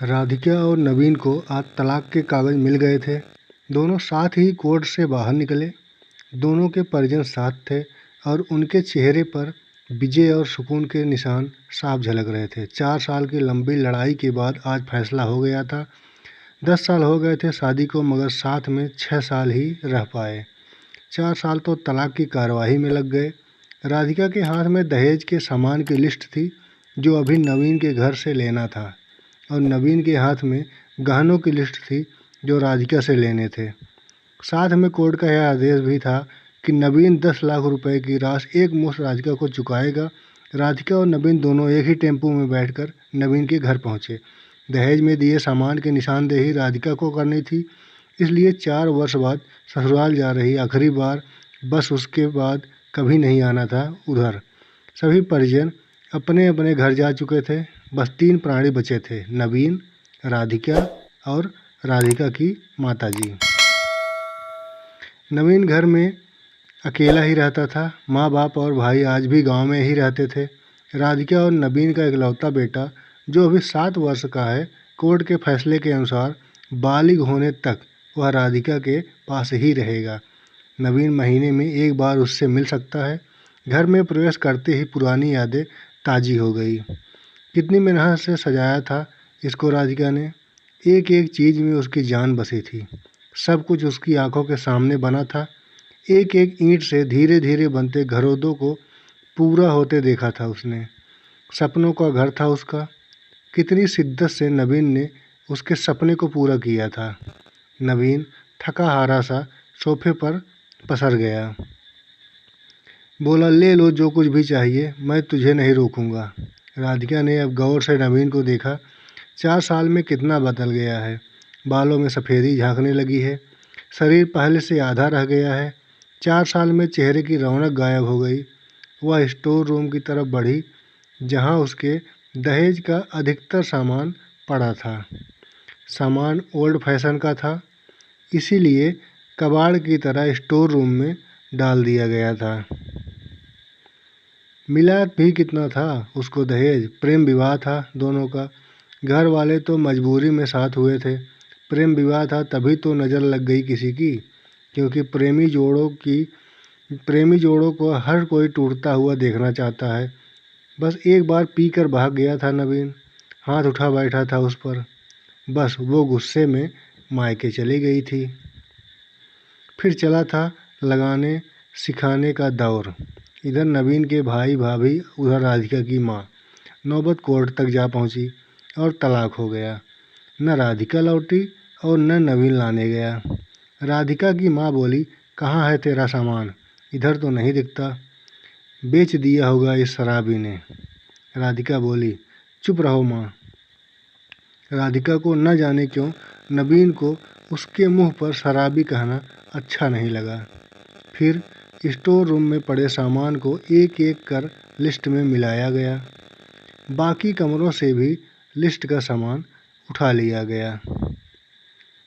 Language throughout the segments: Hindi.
राधिका और नवीन को आज तलाक के कागज मिल गए थे। दोनों साथ ही कोर्ट से बाहर निकले। दोनों के परिजन साथ थे और उनके चेहरे पर विजय और सुकून के निशान साफ झलक रहे थे। 4 साल की लंबी लड़ाई के बाद आज फैसला हो गया था। 10 साल हो गए थे शादी को, मगर साथ में 6 साल ही रह पाए। 4 साल तो तलाक की कार्यवाही में लग गए। राधिका के हाथ में दहेज के सामान की लिस्ट थी जो अभी नवीन के घर से लेना था, और नवीन के हाथ में गहनों की लिस्ट थी जो राधिका से लेने थे। साथ में कोर्ट का यह आदेश भी था कि नवीन 10 लाख रुपए की राशि एक मुश्त राधिका को चुकाएगा। राधिका और नवीन दोनों एक ही टेम्पो में बैठकर नवीन के घर पहुंचे। दहेज में दिए सामान की निशानदेही राधिका को करनी थी, इसलिए 4 वर्ष बाद ससुराल जा रही आखिरी बार, बस उसके बाद कभी नहीं आना था उधर। सभी परिजन अपने अपने घर जा चुके थे। बस 3 प्राणी बचे थे, नवीन, राधिका और राधिका की माताजी। नवीन घर में अकेला ही रहता था। माँ बाप और भाई आज भी गांव में ही रहते थे। राधिका और नवीन का इकलौता बेटा जो अभी 7 वर्ष का है, कोर्ट के फैसले के अनुसार बालिग होने तक वह राधिका के पास ही रहेगा। नवीन महीने में एक बार उससे मिल सकता है। घर में प्रवेश करते ही पुरानी यादें ताज़ी हो गई। कितनी मेहनत से सजाया था इसको राधिका ने। एक एक चीज़ में उसकी जान बसी थी। सब कुछ उसकी आंखों के सामने बना था। एक एक ईंट से धीरे धीरे बनते घरौदों को पूरा होते देखा था उसने। सपनों का घर था उसका। कितनी शिद्दत से नवीन ने उसके सपने को पूरा किया था। नवीन थका हारा सा सोफे पर पसर गया। बोला, ले लो जो कुछ भी चाहिए, मैं तुझे नहीं रोकूंगा। राधिका ने अब गौर से नवीन को देखा। 4 साल में कितना बदल गया है। बालों में सफ़ेदी झांकने लगी है। शरीर पहले से आधा रह गया है। 4 साल में चेहरे की रौनक गायब हो गई। वह स्टोर रूम की तरफ बढ़ी जहां उसके दहेज का अधिकतर सामान पड़ा था। सामान ओल्ड फैशन का था, इसीलिए कबाड़ की तरह स्टोर रूम में डाल दिया गया था। मिला भी कितना था उसको दहेज? प्रेम विवाह था दोनों का। घर वाले तो मजबूरी में साथ हुए थे। प्रेम विवाह था तभी तो नज़र लग गई किसी की, क्योंकि प्रेमी जोड़ों को हर कोई टूटता हुआ देखना चाहता है। बस एक बार पी कर भाग गया था नवीन। हाथ उठा बैठा था उस पर। बस वो गुस्से में मायके चली गई थी। फिर चला था लगाने सिखाने का दौर। इधर नवीन के भाई भाभी, उधर राधिका की माँ। नौबत कोर्ट तक जा पहुंची और तलाक हो गया। न राधिका लौटी और न नवीन लाने गया। राधिका की माँ बोली, कहाँ है तेरा सामान? इधर तो नहीं दिखता। बेच दिया होगा इस शराबी ने। राधिका बोली, चुप रहो माँ। राधिका को न जाने क्यों नवीन को उसके मुंह पर शराबी कहना अच्छा नहीं लगा। फिर स्टोर रूम में पड़े सामान को एक एक कर लिस्ट में मिलाया गया। बाकी कमरों से भी लिस्ट का सामान उठा लिया गया।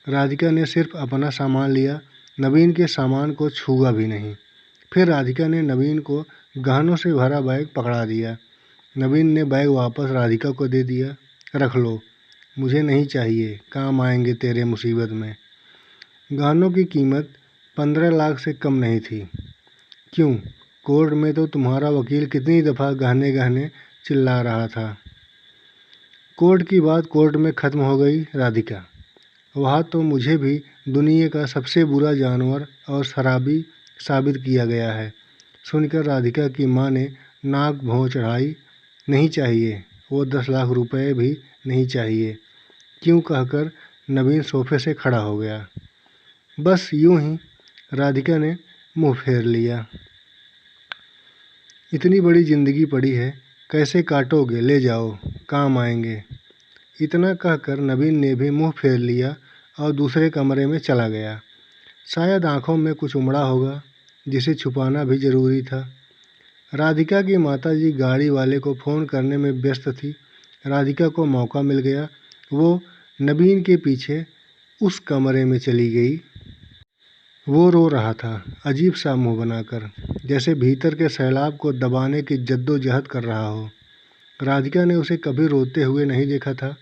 राधिका ने सिर्फ अपना सामान लिया, नवीन के सामान को छुआ भी नहीं। फिर राधिका ने नवीन को गहनों से भरा बैग पकड़ा दिया। नवीन ने बैग वापस राधिका को दे दिया। रख लो, मुझे नहीं चाहिए, काम आएंगे तेरे मुसीबत में। गहनों की कीमत 15 लाख से कम नहीं थी। क्यों? कोर्ट में तो तुम्हारा वकील कितनी दफ़ा गहने गहने चिल्ला रहा था। कोर्ट की बात कोर्ट में ख़त्म हो गई राधिका। वहाँ तो मुझे भी दुनिया का सबसे बुरा जानवर और शराबी साबित किया गया है। सुनकर राधिका की माँ ने नाक भौं चढ़ाई। नहीं चाहिए, वो 10 लाख रुपए भी नहीं चाहिए, क्यों कहकर नवीन सोफे से खड़ा हो गया। बस यूं ही राधिका ने मुंह फेर लिया। इतनी बड़ी ज़िंदगी पड़ी है, कैसे काटोगे? ले जाओ, काम आएंगे। इतना कहकर नवीन ने भी मुंह फेर लिया और दूसरे कमरे में चला गया। शायद आंखों में कुछ उमड़ा होगा जिसे छुपाना भी ज़रूरी था। राधिका की माताजी गाड़ी वाले को फ़ोन करने में व्यस्त थी। राधिका को मौका मिल गया। वो नवीन के पीछे उस कमरे में चली गई। वो रो रहा था, अजीब सा मुंह बनाकर, जैसे भीतर के सैलाब को दबाने की जद्दोजहद कर रहा हो। राधिका ने उसे कभी रोते हुए नहीं देखा था।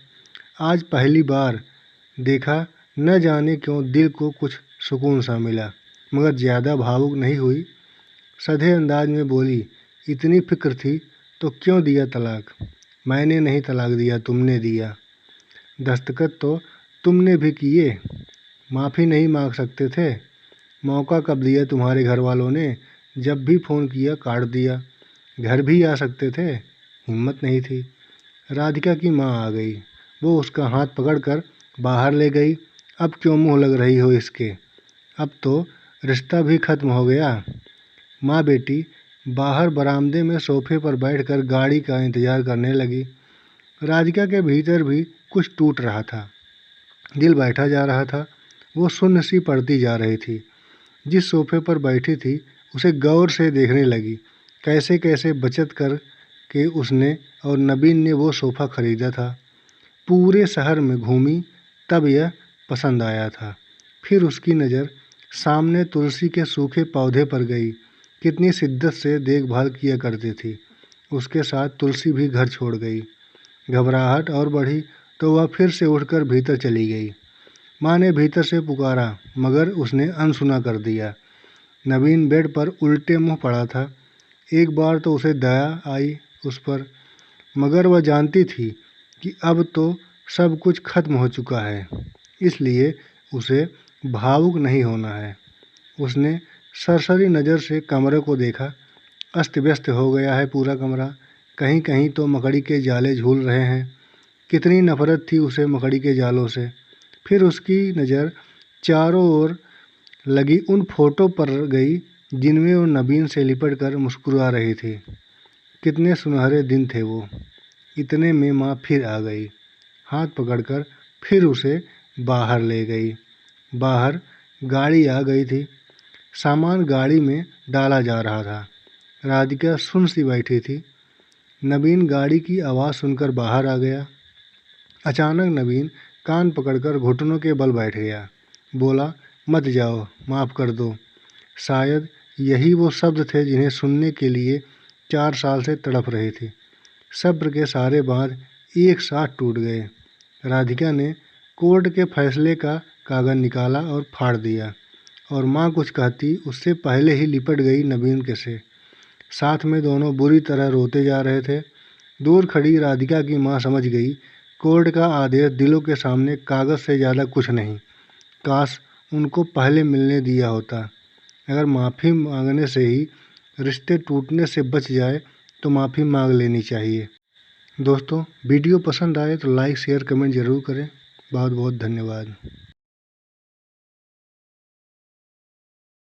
आज पहली बार देखा, न जाने क्यों दिल को कुछ सुकून सा मिला, मगर ज़्यादा भावुक नहीं हुई। सधे अंदाज में बोली, इतनी फिक्र थी तो क्यों दिया तलाक? मैंने नहीं तलाक दिया, तुमने दिया। दस्तखत तो तुमने भी किए, माफ़ी नहीं मांग सकते थे? मौका कब दिया तुम्हारे घर वालों ने? जब भी फ़ोन किया काट दिया। घर भी आ सकते थे, हिम्मत नहीं थी। राधिका की माँ आ गई। वो उसका हाथ पकड़कर बाहर ले गई। अब क्यों मुँह लग रही हो इसके? अब तो रिश्ता भी खत्म हो गया। माँ बेटी बाहर बरामदे में सोफे पर बैठकर गाड़ी का इंतज़ार करने लगी। राधिका के भीतर भी कुछ टूट रहा था, दिल बैठा जा रहा था। वो शून्य सी पड़ती जा रही थी। जिस सोफे पर बैठी थी उसे गौर से देखने लगी। कैसे कैसे बचत कर के उसने और नबीन ने वो सोफ़ा खरीदा था। पूरे शहर में घूमी, तब यह पसंद आया था। फिर उसकी नज़र सामने तुलसी के सूखे पौधे पर गई। कितनी शिद्दत से देखभाल किया करती थी। उसके साथ तुलसी भी घर छोड़ गई। घबराहट और बढ़ी तो वह फिर से उठकर भीतर चली गई। माँ ने भीतर से पुकारा, मगर उसने अनसुना कर दिया। नवीन बेड पर उल्टे मुंह पड़ा था। एक बार तो उसे दया आई उस पर, मगर वह जानती थी कि अब तो सब कुछ खत्म हो चुका है, इसलिए उसे भावुक नहीं होना है। उसने सरसरी नज़र से कमरे को देखा। अस्त व्यस्त हो गया है पूरा कमरा। कहीं कहीं तो मकड़ी के जाले झूल रहे हैं। कितनी नफरत थी उसे मकड़ी के जालों से। फिर उसकी नज़र चारों ओर लगी उन फोटो पर गई जिनमें वो नबीन से लिपट कर मुस्कुरा रही थी। कितने सुनहरे दिन थे वो। इतने में माँ फिर आ गई। हाथ पकड़कर फिर उसे बाहर ले गई। बाहर गाड़ी आ गई थी। सामान गाड़ी में डाला जा रहा था। राधिका सुन सी बैठी थी। नबीन गाड़ी की आवाज़ सुनकर बाहर आ गया। अचानक नबीन कान पकड़कर घुटनों के बल बैठ गया। बोला, मत जाओ, माफ़ कर दो। शायद यही वो शब्द थे जिन्हें सुनने के लिए 4 साल से तड़प रही थी। सब्र के सारे बांध एक साथ टूट गए। राधिका ने कोर्ट के फैसले का कागज निकाला और फाड़ दिया, और माँ कुछ कहती उससे पहले ही लिपट गई नबीन के से। साथ में दोनों बुरी तरह रोते जा रहे थे। दूर खड़ी राधिका की माँ समझ गई, कोर्ट का आदेश दिलों के सामने कागज़ से ज़्यादा कुछ नहीं। काश उनको पहले मिलने दिया होता। अगर माफ़ी मांगने से ही रिश्ते टूटने से बच जाए तो माफ़ी मांग लेनी चाहिए। दोस्तों, वीडियो पसंद आए तो लाइक शेयर कमेंट ज़रूर करें। बहुत बहुत धन्यवाद।